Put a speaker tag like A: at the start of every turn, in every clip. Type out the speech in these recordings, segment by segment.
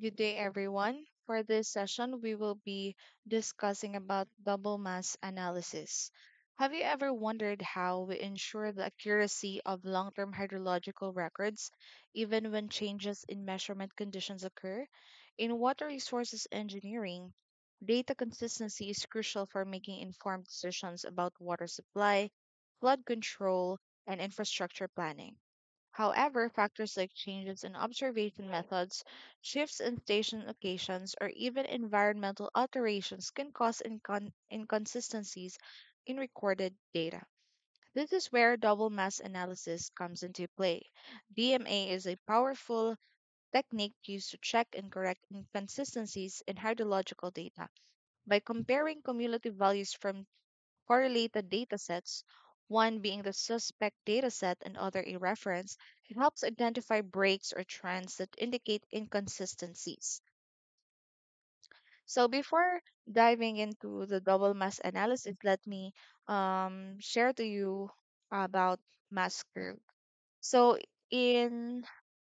A: Good day, everyone. For this session, we will be discussing about double mass analysis. Have you ever wondered how we ensure the accuracy of long-term hydrological records, even when changes in measurement conditions occur? In water resources engineering, data consistency is crucial for making informed decisions about water supply, flood control, and infrastructure planning. However, factors like changes in observation methods, shifts in station locations, or even environmental alterations can cause inconsistencies in recorded data. This is where double mass analysis comes into play. DMA is a powerful technique used to check and correct inconsistencies in hydrological data. By comparing cumulative values from correlated datasets, one being the suspect dataset and other a reference, it helps identify breaks or trends that indicate inconsistencies. So before diving into the double mass analysis, let me share to you about mass curve. So in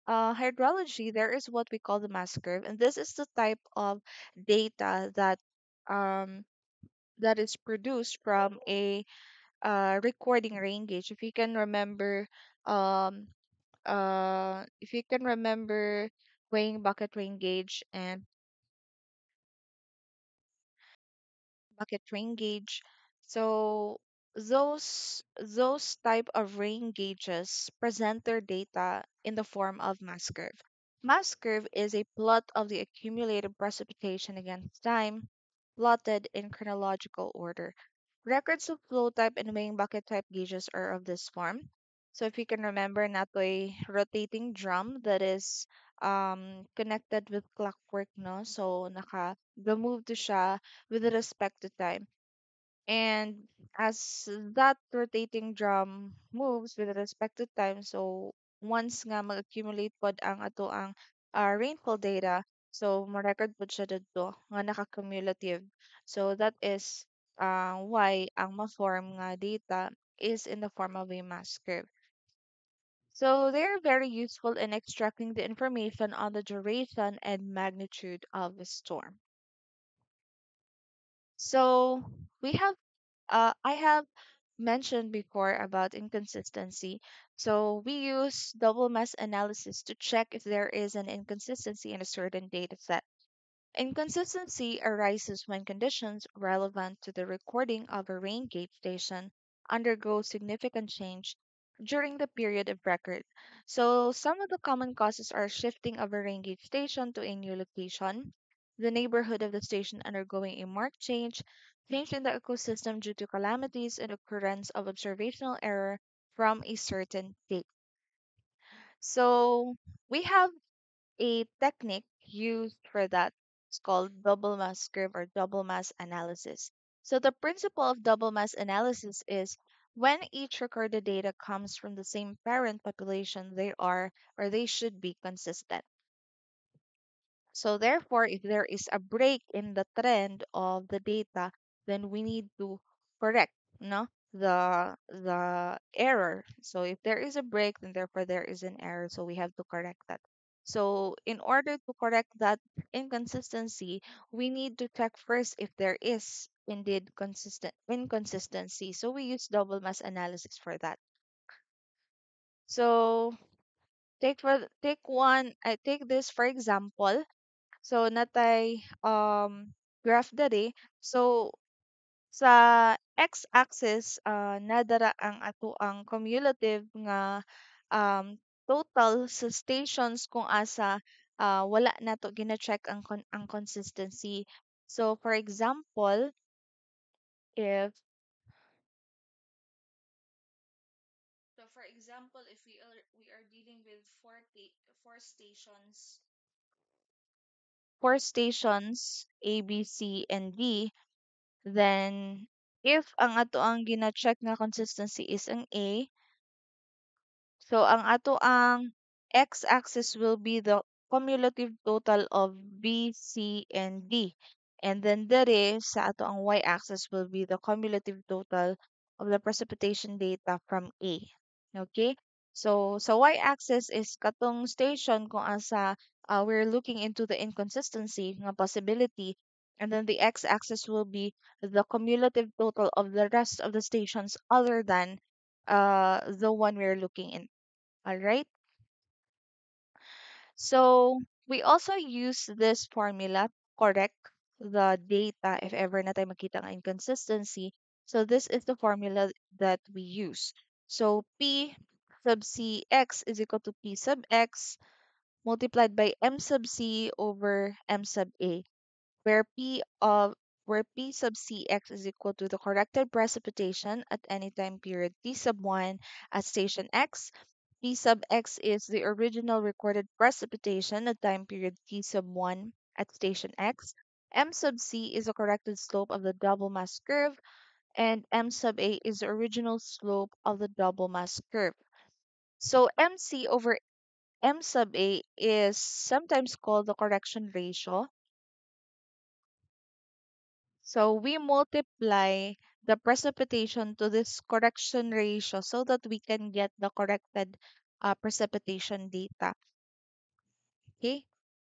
A: hydrology, there is what we call the mass curve, and this is the type of data um, that is produced from a recording rain gauge. Um, if you can remember weighing bucket rain gauge and bucket rain gauge, so those type of rain gauges present their data in the form of mass curve. Mass curve is a plot of the accumulated precipitation against time, plotted in chronological order. Records of flow type and weighing bucket type gauges are of this form. So if you can remember, nato a rotating drum that is connected with clockwork, no? So naka-move to siya with respect to time. And as that rotating drum moves with respect to time, so once nga mag-accumulate pod ang ato ang rainfall data, so ma-record pod siya dito nga naka-cumulative. So that is why ang ma-form nga data is in the form of a mass curve. So they are very useful in extracting the information on the duration and magnitude of the storm. So I have mentioned before about inconsistency. So we use double mass analysis to check if there is an inconsistency in a certain data set. Inconsistency arises when conditions relevant to the recording of a rain gauge station undergo significant change during the period of record. So, some of the common causes are shifting of a rain gauge station to a new location, the neighborhood of the station undergoing a marked change, change in the ecosystem due to calamities, and occurrence of observational error from a certain date. So, we have a technique used for that. It's called double mass curve or double mass analysis. So the principle of double mass analysis is when each recorded data comes from the same parent population, they are or they should be consistent. So therefore, if there is a break in the trend of the data, then we need to correct, no, the error. So if there is a break, then therefore there is an error. So we have to correct that. So in order to correct that inconsistency, we need to check first if there is indeed consistent inconsistency. So we use double mass analysis for that. So I take this for example. So natay graph dere. So sa x-axis nadara ang ato ang cumulative nga total sa stations kung asa wala nato gina-check ang consistency. So for example, if if we are dealing with four stations A, B, C, and D. Then, if ang ato ang gina-check nga consistency is ang A, so ang ato ang x-axis will be the cumulative total of B, C, and D. And then dere sa ato ang y-axis will be the cumulative total of the precipitation data from A. Okay? So sa y-axis is katong station kung asa we're looking into the inconsistency ng possibility, and then the x-axis will be the cumulative total of the rest of the stations other than the one we're looking in. All right. So we also use this formula to correct the data if ever na tayo makita ng inconsistency. So this is the formula that we use. So P sub C x is equal to P sub x multiplied by M sub C over M sub A, where P sub Cx is equal to the corrected precipitation at any time period t sub 1 at station x. P sub x is the original recorded precipitation at time period t sub 1 at station x. M sub c is the corrected slope of the double mass curve, and M sub a is the original slope of the double mass curve. So MC over M sub a is sometimes called the correction ratio. So we multiply the precipitation to this correction ratio so that we can get the corrected precipitation data. Okay,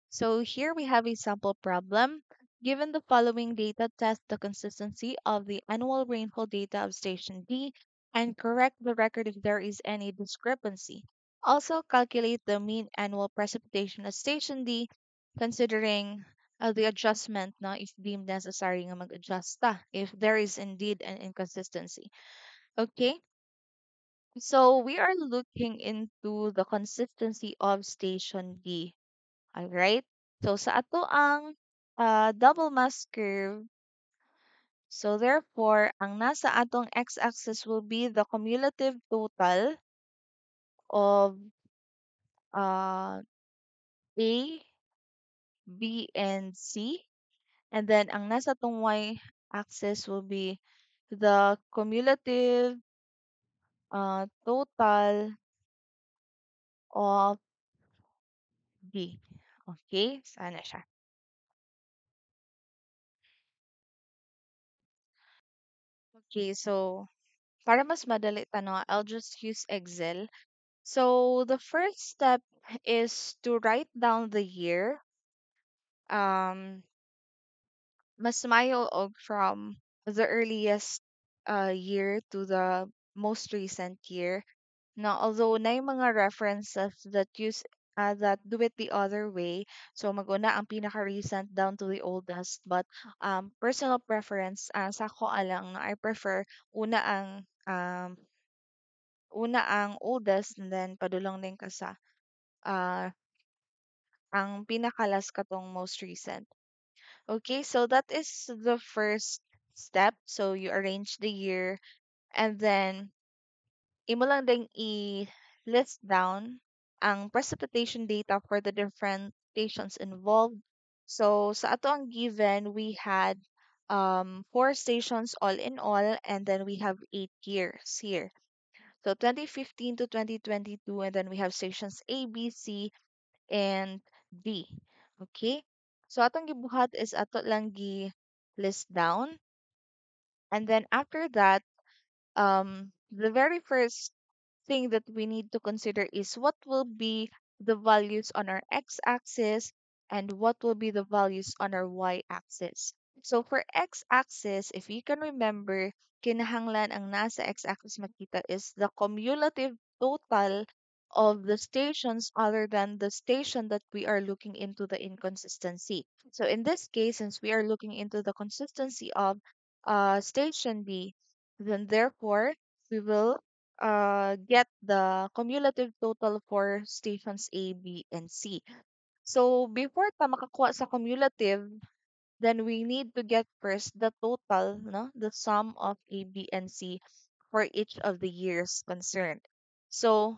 A: so here we have a sample problem. Given the following data, test the consistency of the annual rainfall data of Station D and correct the record if there is any discrepancy. Also, calculate the mean annual precipitation at Station D, considering the adjustment na if deemed necessary nga mag-adjust ta if there is indeed an inconsistency. Okay, so we are looking into the consistency of Station D. Alright? So, sa ato ang double mass curve, so therefore, ang nasa atong x-axis will be the cumulative total of uh, A, B, and C. And then, ang nasa atong y-axis will be the cumulative total of D. Okay? Sana siya. Okay, so para mas madali tanong, I'll just use Excel. So the first step is to write down the year. Um, Mas mayo og from the earliest year to the most recent year. Now, although na yung mga references that use that do it the other way, so maguna ang pinaka-recent down to the oldest. But personal preference, sa ko alang na I prefer una ang oldest and then padulong din ka sa uh, ang pinakalas katong most recent. Okay, so that is the first step. So you arrange the year and then imo lang ding i-list down ang precipitation data for the different stations involved. So sa ato ang given, we had four stations all in all, and then we have 8 years here. So 2015 to 2022, and then we have stations A, B, C, and D. Okay? So atong gibuhat is ato lang gi list down. And then after that, the very first thing that we need to consider is what will be the values on our x-axis and what will be the values on our y-axis. So for x-axis, if you can remember, kinahanglan ang nasa x-axis makita is the cumulative total of the stations other than the station that we are looking into the inconsistency. So in this case, since we are looking into the consistency of station B, then therefore we will get the cumulative total for stations A, B, and C. So before ta makakuha sa cumulative, then we need to get first the total, no, the sum of A, B, and C for each of the years concerned. So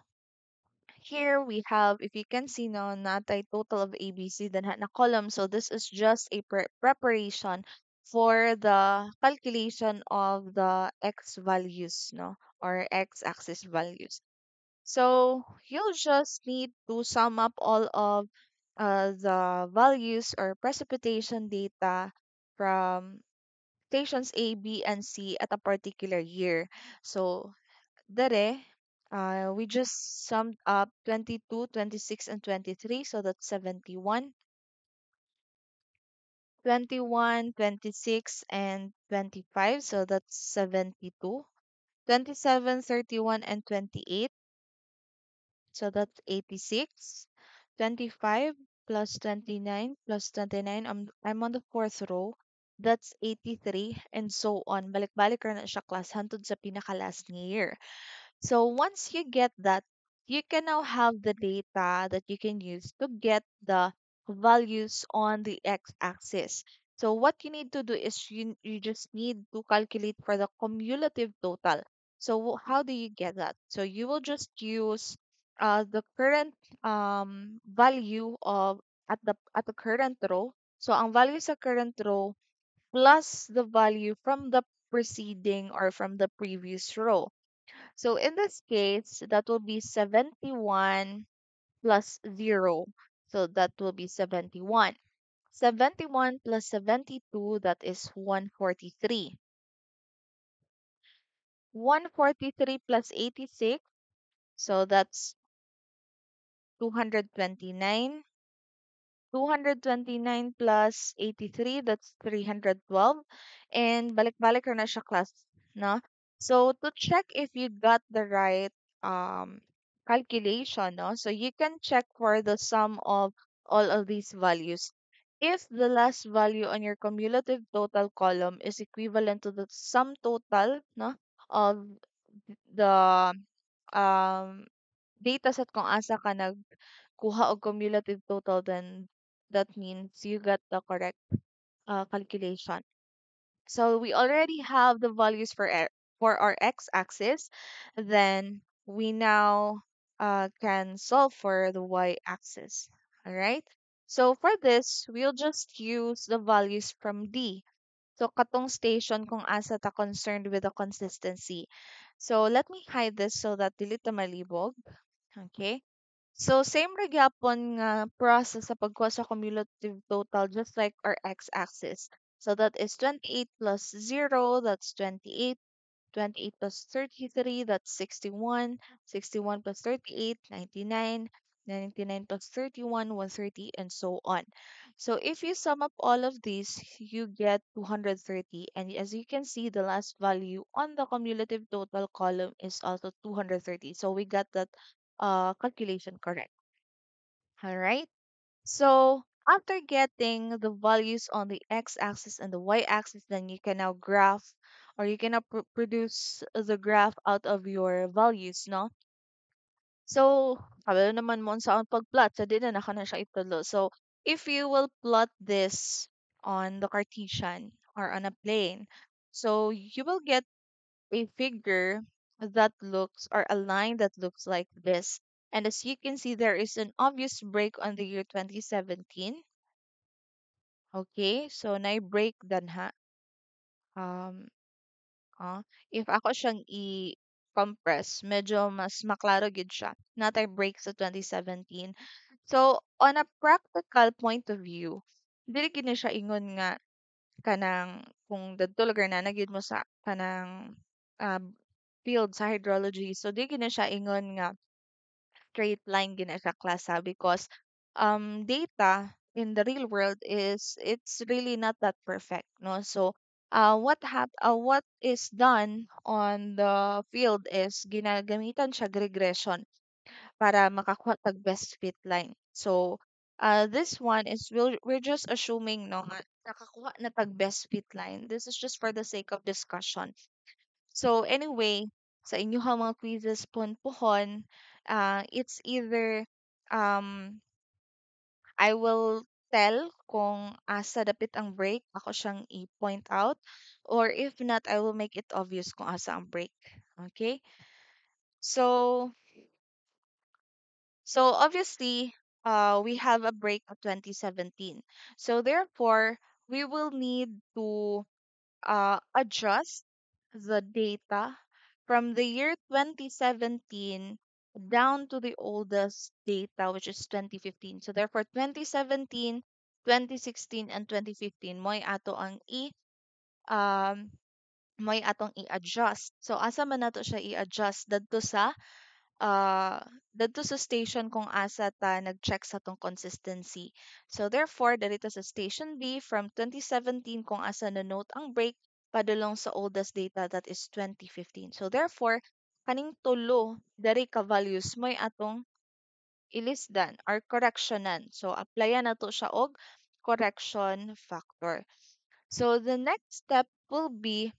A: here we have, if you can see no, natay total of ABC, then na column. So this is just a preparation for the calculation of the x values, no, or x-axis values. So you'll just need to sum up all of the values or precipitation data from stations A, B, and C at a particular year. So, dere, We just summed up 22, 26, and 23, so that's 71. 21, 26, and 25, so that's 72. 27, 31, and 28, so that's 86. 25 plus 29 plus 29, I'm on the fourth row. That's 83, and so on. Balik-balik ra na siya class hantod sa pinaka-last nga year. So once you get that, you can now have the data that you can use to get the values on the x-axis. So what you need to do is you just need to calculate for the cumulative total. So how do you get that? So you will just use the current value of at the current row. So ang value sa current row plus the value from the preceding or from the previous row. So in this case, that will be 71 plus 0. So that will be 71. 71 plus 72, that is 143. 143 plus 86, so that's 229. 229 plus 83, that's 312. And balik-balik na siya class, no? So to check if you got the right um calculation, no? So you can check for the sum of all of these values. If the last value on your cumulative total column is equivalent to the sum total, no, of the um dataset kung asa ka nagkuha og cumulative total, then that means you got the correct calculation. So we already have the values for our x-axis. Then we now can solve for the y-axis. All right. So for this, we'll just use the values from D. So katong station kung asa ta concerned with the consistency. So let me hide this so that dili ta malibog. Okay. So same ra gyapon nga process sa pagkuha sa cumulative total just like our x-axis. So that is 28 plus 0, that's 28. 28 plus 33, that's 61. 61 plus 38, 99. 99 plus 31, 130, and so on. So if you sum up all of these, you get 230. And as you can see, the last value on the cumulative total column is also 230. So we got that calculation correct. All right. So after getting the values on the x-axis and the y-axis, then you can now graph or you can now produce the graph out of your values, no? So, kabalo naman mo sa pag-plot, so di na naka na siya itulo. So, if you will plot this on the Cartesian or on a plane, so you will get a figure that looks or a line that looks like this. And as you can see, there is an obvious break on the year 2017. Okay, so na-break dan ha. Um, if ako siyang i-compress, medyo mas maklaro gid siya. Natay break sa 2017. So, on a practical point of view, dili gid ni siya ingon nga kanang kung dadto lugar na nagyud mo sa kanang uh, field sa hydrology. So, di gid na siya ingon nga straight line gina sa class ha, because data in the real world is it's really not that perfect, no? So what is done on the field is ginagamitan siya regression para makakuha tag best fit line. So this one is we're just assuming no nga nakakuha na tag best fit line. This is just for the sake of discussion. So anyway, sa inyong mga quizzes pohon, it's either um, I will tell kung asa dapit ang break, ako siyang i-point out, or if not, I will make it obvious kung asa ang break. Okay? So, so obviously, we have a break of 2017. So therefore, we will need to adjust the data from the year 2017 down to the oldest data, which is 2015. So therefore, 2017, 2016, and 2015, um, mo'y atong i-adjust. So asa man nato siya i-adjust? Dadto sa uh dito sa station kung asa ta nag-check sa tong consistency. So therefore, dito sa station B from 2017 kung asa na note ang break padulong sa oldest data that is 2015. So therefore, kaning tulo dari ka values mo'y atong ilisdan or correctionan. So applyan na to siya og correction factor. So the next step will be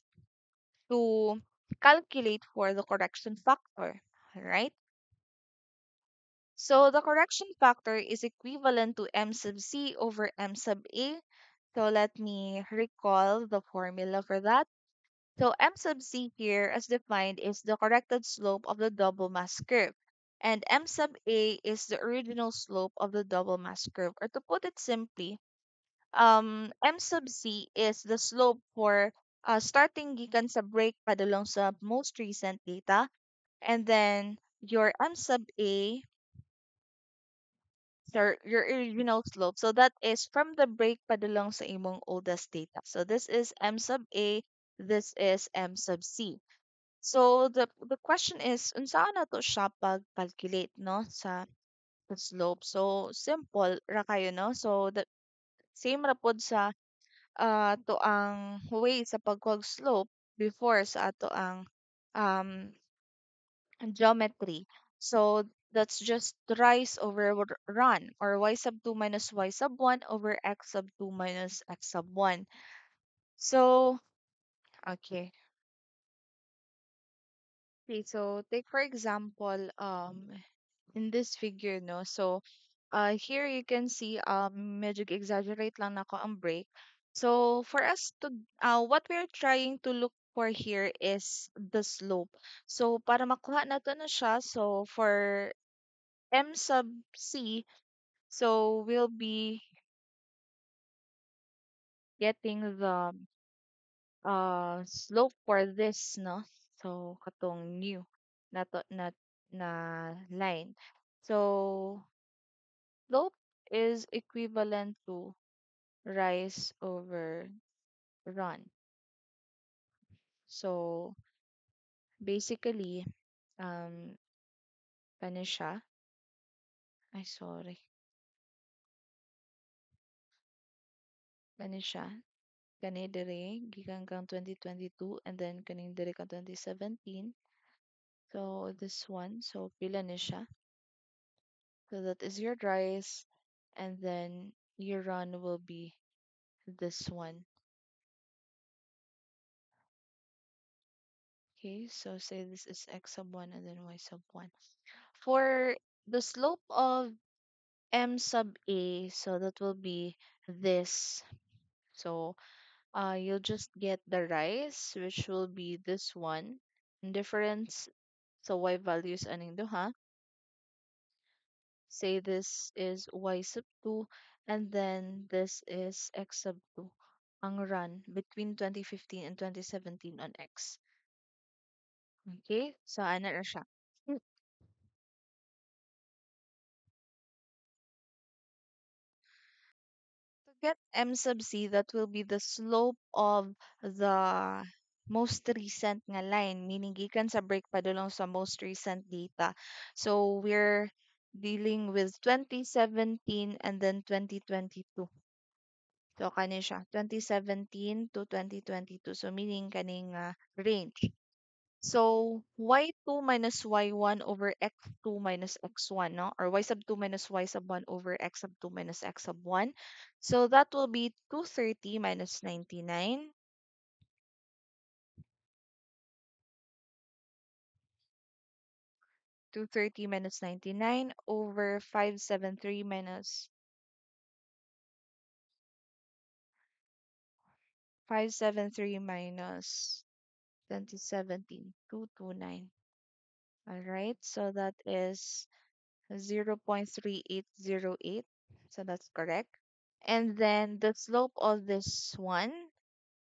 A: to calculate for the correction factor, right? So the correction factor is equivalent to m sub c over m sub a. So let me recall the formula for that. So m sub c here, as defined, is the corrected slope of the double mass curve. And m sub a is the original slope of the double mass curve. Or to put it simply, m sub c is the slope for starting gikan sa break padulong sa most recent data. And then your m sub a, your original slope. So that is from the break padulong sa imong oldest data. So this is m sub a, this is m sub c. So the question is unsa na to siya pag-calculate no sa the slope. So simple ra kayo no. So the same ra pod sa to ang way sa pagkuha slope before sa ato ang um geometry. So that's just rise over run, or y sub 2 minus y sub 1 over x sub 2 minus x sub 1. So, okay. Okay, so take for example, in this figure, no? So, here you can see, medyo exaggerate lang nako ang break. So, for us to, what we're trying to look for here is the slope. So, para makuha natin na siya, so for m sub c, so we'll be getting the slope for this, no? So, katong new na to, na line. So, slope is equivalent to rise over run. So, basically, um, kani siya. Ay, sorry. Kani siya. Kani dire, gikan kang 2022, and then kaning dire kang 2017. So, this one. So, pila ni siya. So, that is your rise. And then, your run will be this one. Okay, so say this is x sub 1 and then y sub 1. For the slope of m sub a, so that will be this. So you'll just get the rise, which will be this one. Difference, so y values aning duha. Say this is y sub 2, and then this is x sub 2. Ang run between 2015 and 2017 on x. Okay, so ana na siya. To get m sub c, that will be the slope of the most recent nga line, meaning gikan sa break padulong sa most recent data. So we're dealing with 2017 and then 2022. So kani siya 2017 to 2022. So meaning kaning range. So y2 minus y1 over x2 minus x1, no? Or y sub 2 minus y sub 1 over x sub 2 minus x sub 1. So that will be 230 minus 99. 230 minus 99 over 573 minus 573 minus 2017, 229. All right, so that is 0.3808. So that's correct. And then the slope of this one,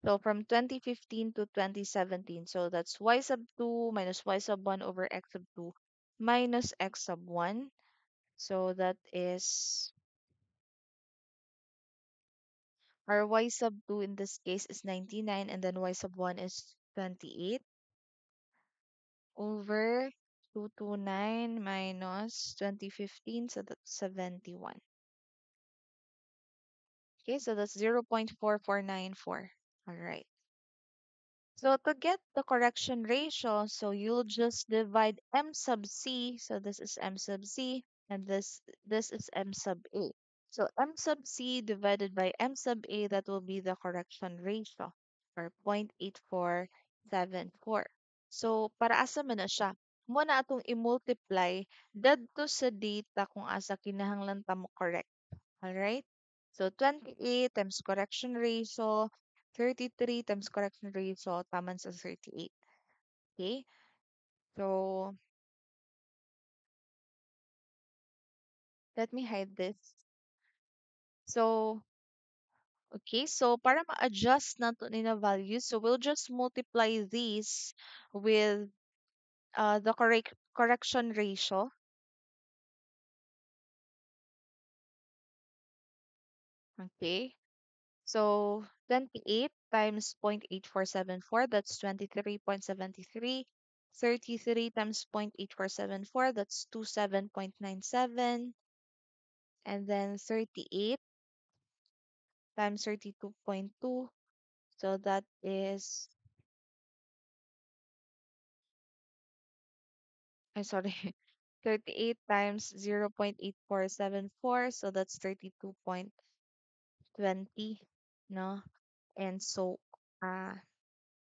A: so from 2015 to 2017, so that's y sub 2 minus y sub 1 over x sub 2 minus x sub 1. So that is, our y sub 2 in this case is 99, and then y sub 1 is 28 over 229 minus 2015, so that's 71. Okay, so that's 0.4494. All right. So to get the correction ratio, so you'll just divide m sub c. So this is m sub c, and this is m sub a. So m sub c divided by m sub a, that will be the correction ratio, or 0.8474. So para asa man na siya, mo na atong i-multiply dadto sa data kung asa kinahanglan ta mo correct. Alright? So 28 times correction ratio, 33 times correction ratio, taman sa 38. Okay? So let me hide this. So, okay, so para ma-adjust nato ni na values, so we'll just multiply these with the correction ratio. Okay? So 28 times 0.8474, that's 23.73. 33 times 0.8474, that's 27.97. And then 38 times 32.2, so that is, I'm sorry, 38 times 0.8474, so that's 32.20, no? And so, uh,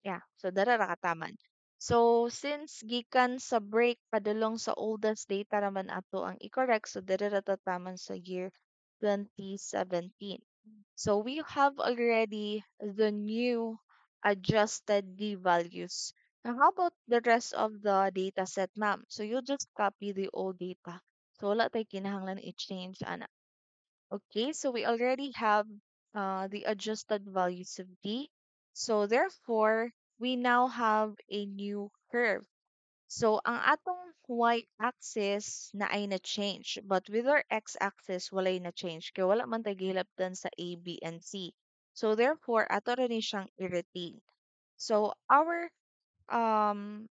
A: yeah, so dara ra kataman. So since gikan sa break padulong sa oldest data naman ato ang i-correct, so dara ra tataman sa year 2017. So we have already the new adjusted D values. Now how about the rest of the data set, ma'am? So you just copy the old data. So wala tay kinahanglan i-change ana. Okay, so we already have the adjusted values of D. So therefore, we now have a new curve. So ang atong y-axis na ay na-change, but with our x-axis, walay na-change. Kaya wala man tayo gihilapdan sa A, B, and C. So therefore, ato rin siyang i-retain. So um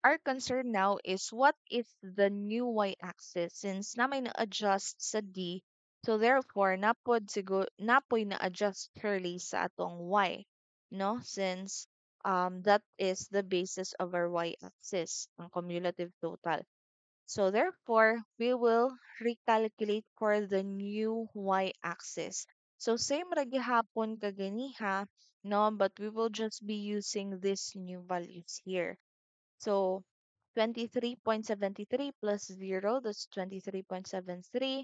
A: our concern now is what is the new y-axis since na may na-adjust sa D. So therefore, napoy na-adjust surely sa atong y, no? Since that is the basis of our y-axis, ang cumulative total. So therefore, we will recalculate for the new y-axis. So same ra gihapon kaganiha, no? But we will just be using these new values here. So 23.73 plus 0, that's 23.73.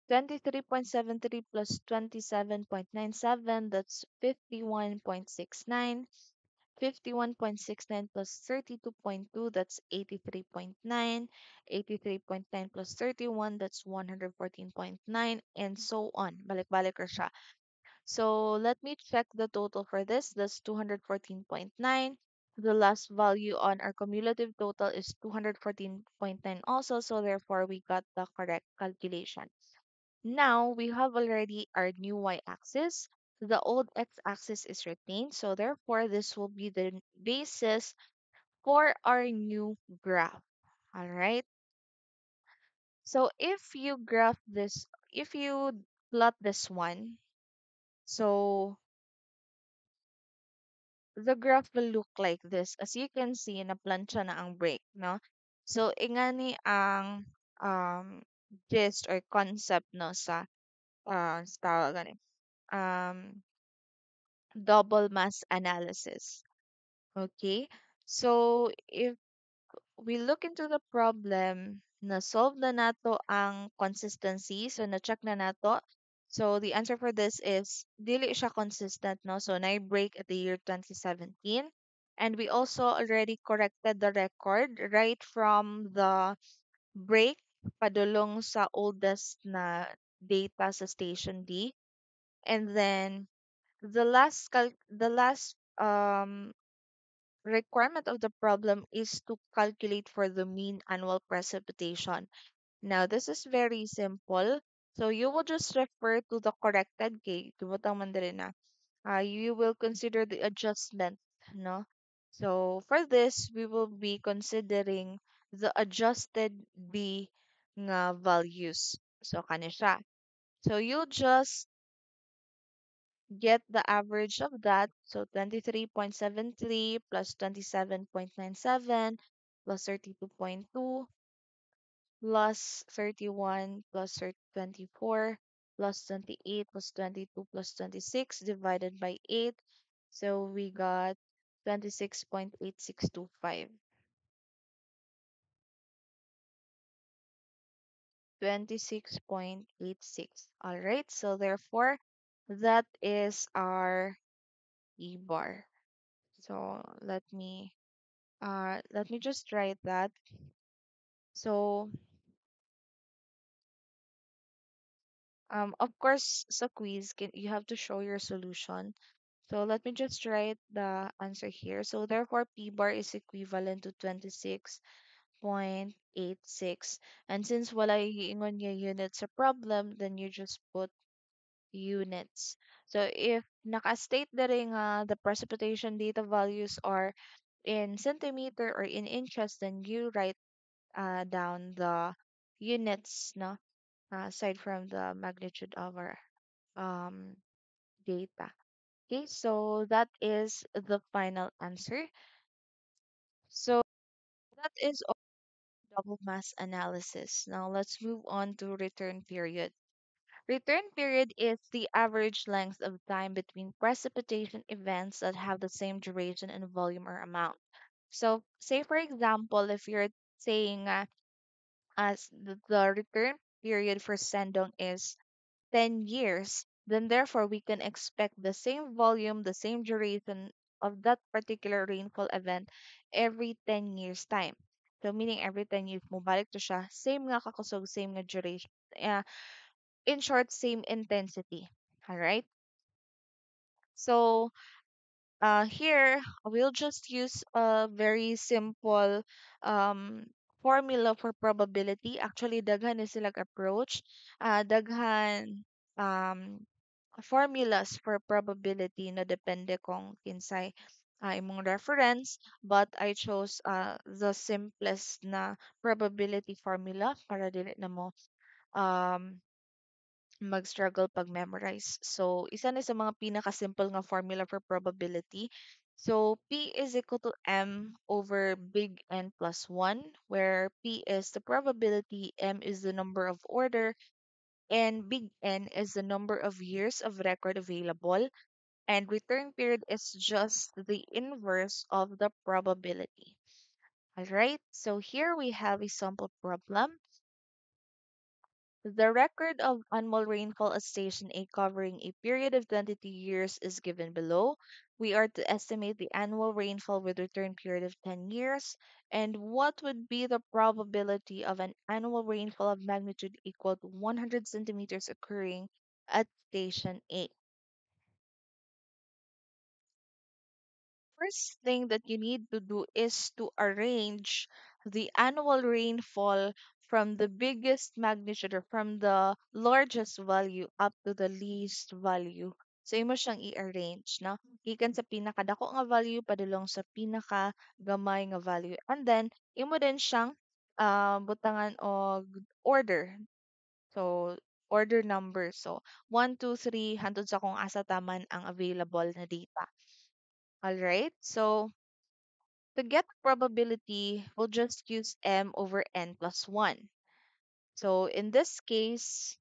A: 23.73 plus 27.97, that's 51.69. 51.69 plus 32.2, that's 83.9. 83.9 plus 31, that's 114.9, and so on. Balik-balik ra siya. So let me check the total for this. That's 214.9. The last value on our cumulative total is 214.9 also, so therefore we got the correct calculation. Now we have already our new y-axis. The old x-axis is retained, so therefore this will be the basis for our new graph. All right. So if you plot this one, so the graph will look like this. As you can see, na-plancha na ang break, no? So, ingani ang gist or concept, no, sa tawag gani, um, double mass analysis. Okay? So, if we look into the problem, na-solve na nato ang consistency. So, na-check na nato. So, the answer for this is, dili siya consistent, no? So, na-break at the year 2017. And we also already corrected the record right from the break padulong sa oldest na data sa station D. And then, the last requirement of the problem is to calculate for the mean annual precipitation. Now, this is very simple. So, you will just refer to the corrected case. Tubutang man diri na. You will consider the adjustment, no? So for this, we will be considering the adjusted B nga values. So kani siya. So you'll just get the average of that. So 23.73 plus 27.97 plus 32.2 plus 31 plus 24 plus 28 plus 22 plus 26 divided by 8. So we got 26.8625. 26.86. All right. So therefore, that is our E bar. So let me just write that. So of course sa quiz you have to show your solution. So let me just write the answer here. So therefore P bar is equivalent to 26.86. And since wala hiingon nga units sa problem, then you just put units. So if naka-state na rin the precipitation data values are in centimeter or in inches, then you write down the units, no? Aside from the magnitude of our um, data. Okay, so that is the final answer. So that is all double mass analysis. Now let's move on to return period. Return period is the average length of time between precipitation events that have the same duration and volume or amount. So, say for example, if you're saying as the return period for Sendong is 10 years, then therefore we can expect the same volume, the same duration of that particular rainfall event every 10 years time. So meaning every 10 years mo balik to siya, same nga kakusog, same nga duration. In short, same intensity. All right. So here, we'll just use a very simple formula for probability. Actually, daghan is silang approach. Daghan um, formulas for probability na depende kung kinsay imong reference. But I chose the simplest na probability formula para dili na mo um, mag-struggle pag-memorize. So, isa na sa mga pinaka-simple nga formula for probability. So, P is equal to M over big N plus 1, where P is the probability, M is the number of order, and big N is the number of years of record available, and return period is just the inverse of the probability. All right, so here we have a sample problem. The record of annual rainfall at Station A covering a period of 22 years is given below. We are to estimate the annual rainfall with return period of 10 years. And what would be the probability of an annual rainfall of magnitude equal to 100 centimeters occurring at Station A? First thing that you need to do is to arrange the annual rainfall from the biggest magnitude or from the largest value up to the least value. So, imo siyang i-arrange, no? Gikan sa pinakadako nga value padulong sa pinakagamay nga value. And then, imo din siyang butangan og order. So, order number. So, 1, 2, 3, hantod sa kung asa taman ang available na data. All right. So to get the probability, we'll just use m over n plus 1. So in this case,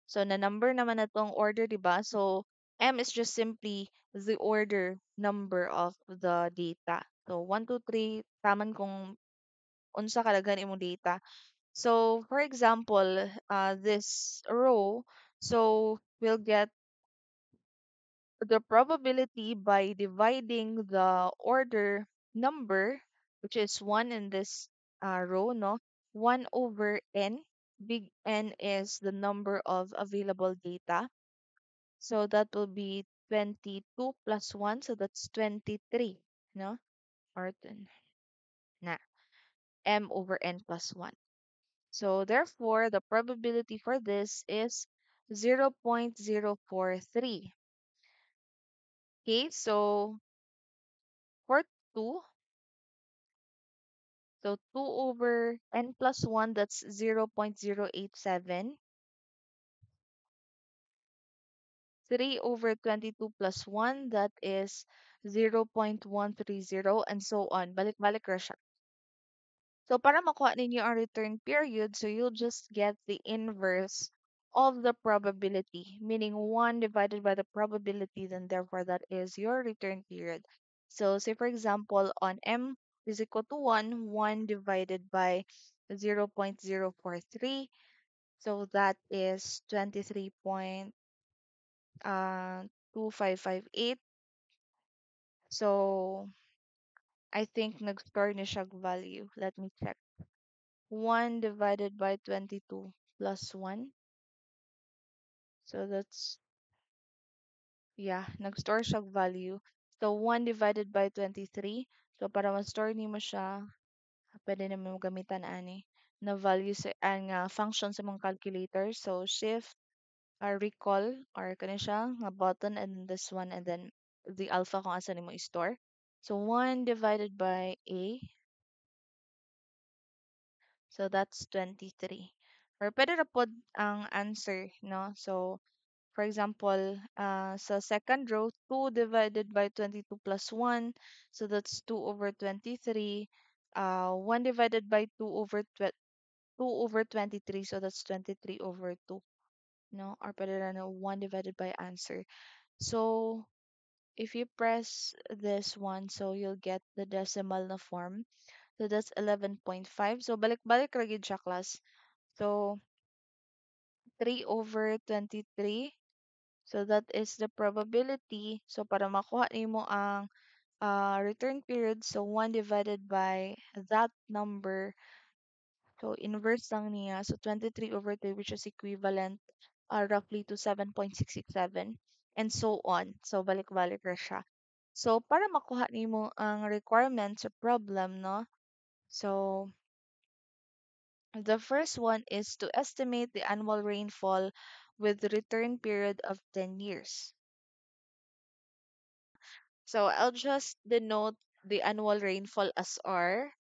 A: so na number naman na tong order, di ba? So m is just simply the order number of the data. So 1, 2, 3, taman kung unsa kalagan imong data. So for example, this row, so we'll get the probability by dividing the order number, which is 1 in this row, no? 1 over n. Big N is the number of available data. So that will be 22 plus 1. So that's 23, no? Or 10, na, m over n plus 1. So therefore, the probability for this is 0.043. Okay, so For 2, so 2 over n plus 1, that's 0.087. 3 over 22 plus 1, that is 0.130, and so on. Balik-balik ra siya. So para makuha ninyo ang return period, so you'll just get the inverse of the probability, meaning 1 divided by the probability, then therefore that is your return period. So say for example, on m is equal to 1, 1 divided by 0.043, so that is 23.2558. So I think nag-store ni siya value. Let me check. 1 divided by 22 plus 1. So that's, yeah, nag-store siya value. So 1 divided by 23. So para ma-store nimo siya, pwede naman mo gamitan ani na value sa ang function sa mga calculator. So shift or recall or kani siya nga button, and then this one, and then the alpha kung asa nimo i-store. So 1 divided by a, so that's 23. Or pwede na pod ang answer, no? So for example, sa second row, 2 divided by 22 plus 1. So that's 2 over 23. 1 divided by 2 over 23. So that's 23 over 2. No? Or pwede na 1 divided by answer. So if you press this one, so you'll get the decimal na form. So that's 11.5. So balik-balik ra gyud siya, class. So 3 over 23. So that is the probability. So para makuha nimo ang return period, so 1 divided by that number. So inverse lang niya. So 23 over 3, which is equivalent roughly to 7.667, and so on. So balik-balik ra siya. So para makuha nimo ang requirements sa problem, no? So the first one is to estimate the annual rainfall with the return period of 10 years. So I'll just denote the annual rainfall as R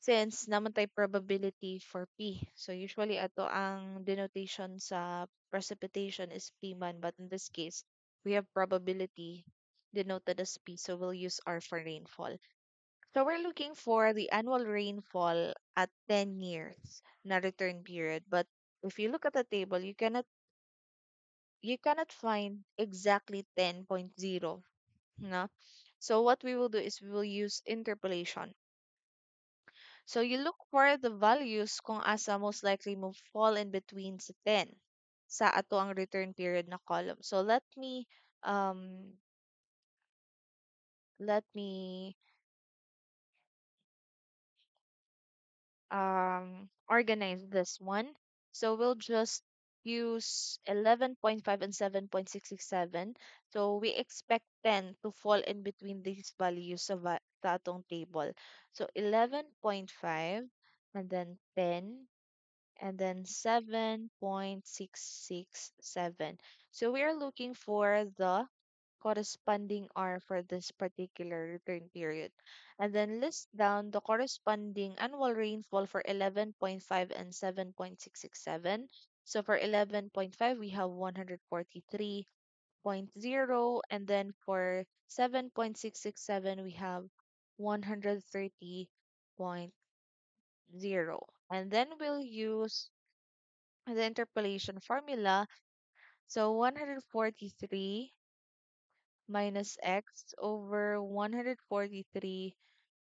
A: since naman tay probability for P. So usually ato ang denotation sa precipitation is P man, but in this case we have probability denoted as P, so we'll use R for rainfall. So we're looking for the annual rainfall at 10 years na return period, but if you look at the table, you cannot find exactly 10.0, no? So what we will do is we will use interpolation. So you look for the values kung asa most likely mo fall in between sa 10 sa ato ang return period na column. So um let me organize this one. So we'll just use 11.5 and 7.667. So we expect 10 to fall in between these values sa atong table. So 11.5, and then 10, and then 7.667. So we are looking for the corresponding R for this particular return period. And then list down the corresponding annual rainfall for 11.5 and 7.667. So for 11.5, we have 143.0, and then for 7.667, we have 130.0. And then we'll use the interpolation formula. So 143 minus x over 143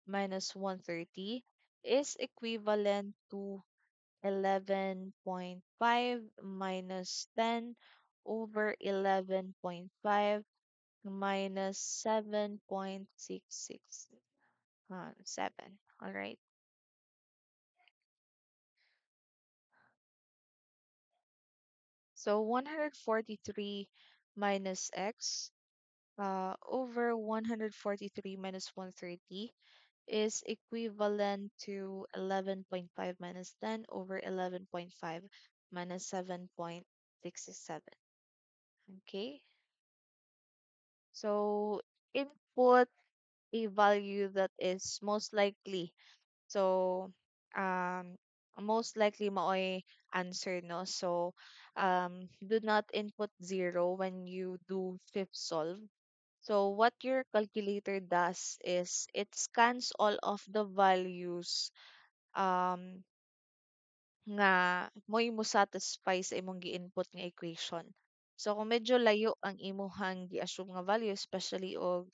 A: minus 130 is equivalent to 11.5 minus 10 over 11.5 minus 7.667. All right. So 143 minus x over 143 minus 130 is equivalent to 11.5 minus 10 over 11.5 minus 7.67. Okay, so input a value that is most likely. So, um, most likely maoy answer, no? So, do not input zero when you do fifth solve. So, what your calculator does is it scans all of the values um, nga mo satisfy sa imong gi-input nga equation. So, kung medyo layo ang imuhang gi-assume nga value, especially og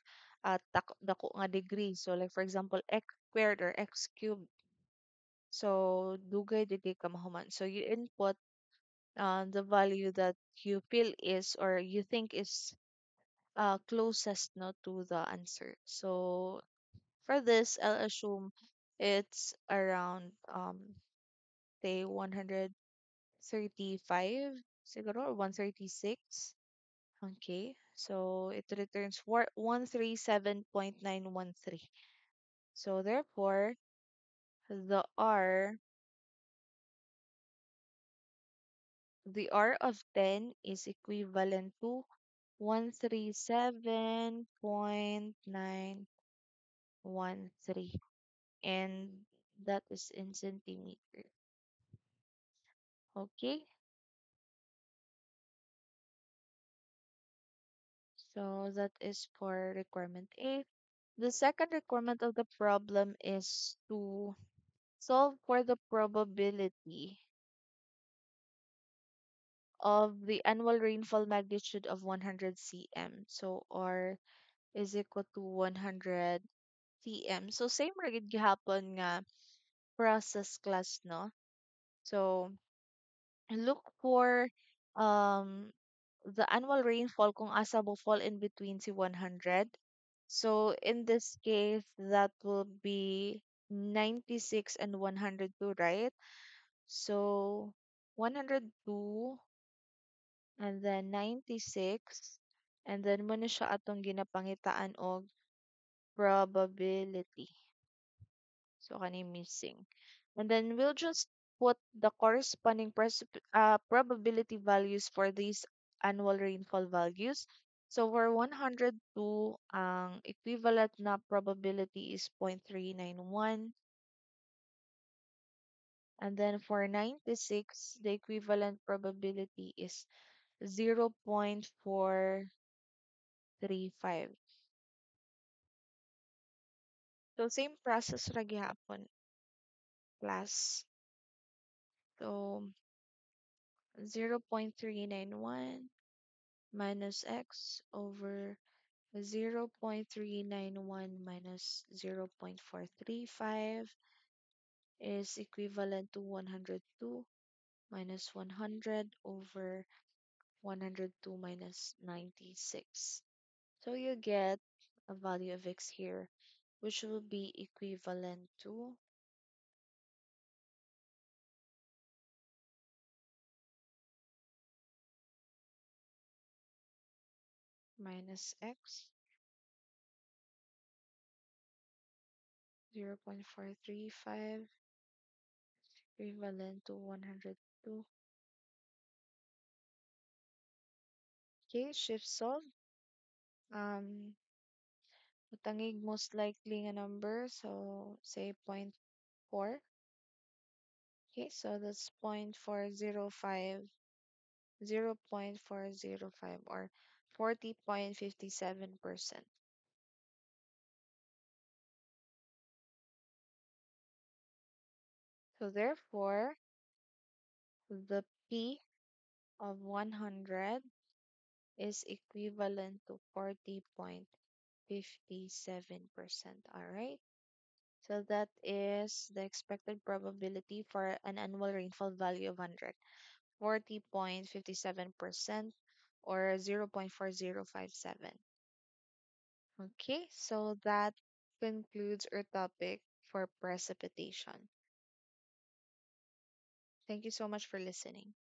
A: dako nga degree. So, like for example, x squared or x cubed. So, dugay digay ka mahuman. So, you input the value that you feel is or you think is closest, no, to the answer. So, for this, I'll assume it's around say 135 siguro or 136. Okay. So, it returns 137.913. So, therefore, the R the R of 10 is equivalent to 137.913, and that is in centimeter. Okay, so that is for requirement A. The second requirement of the problem is to solve for the probability of the annual rainfall magnitude of 100 cm. So R is equal to 100 cm. So same ra gid gihapon nga process class, no? So look for um the annual rainfall kung asa mo fall in between si 100. So in this case, that will be 96 and 102, right? So 102 and then 96 and then mo na siya atong ginapangitaan og probability. So kani missing. And then we'll just put the corresponding probability values for these annual rainfall values. So for 102, ang equivalent na probability is 0.391. And then for 96, the equivalent probability is 0.435. So same process ra gihapon, plus. So 0.391 minus x over 0.391 minus 0.435 is equivalent to 102 minus 100 over 102 minus 96. So you get a value of x here, which will be equivalent to minus x 0.435 equivalent to 102. Okay, shift solve. Matangig most likely nga number, so say point 0.4. Okay, so that's 0.405, 0.405 or 40.57%. So therefore, the P of 100 is equivalent to 40.57%. All right. So that is the expected probability for an annual rainfall value of 100. 40.57% or 0.4057. Okay, so that concludes our topic for precipitation. Thank you so much for listening.